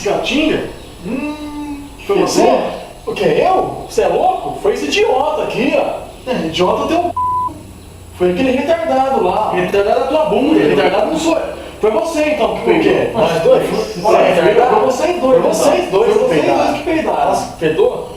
Caatinga? Foi você? O que, eu? Você é louco? Foi esse idiota aqui, ó. Idiota tem um Foi aquele retardado lá. retardado da tua bunda. Retardado não sou eu. Foi você então que O peidou. quê? Nós dois? Você é retardado? Foi vocês dois. Foi vocês dois Foi que vocês peidaram. dois que peidaram. Nossa, fedor?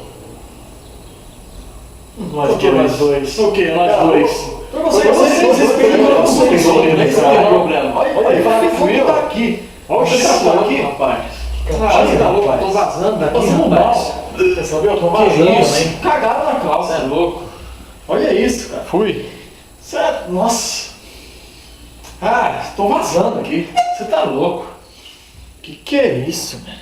O que nós dois? O que nós Cara, dois? Foi vocês peidaram. Vocês não tem problema. Olha, ele fala que fui eu. Tá aqui. Olha o Você cheiro tá aqui, aqui? rapaz. Caralho, Você tá louco? rapaz. Tô vazando daqui, Você não rapaz. Você sabia? Eu tô Que vazando, isso? hein? Cagaram na Você calça. é louco. Olha isso, cara. Fui. Certo? Nossa. Ah, tô vazando aqui. Você tá louco. Que é isso, velho?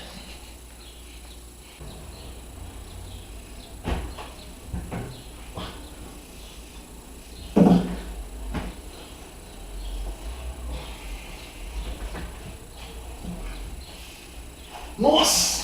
Nossa!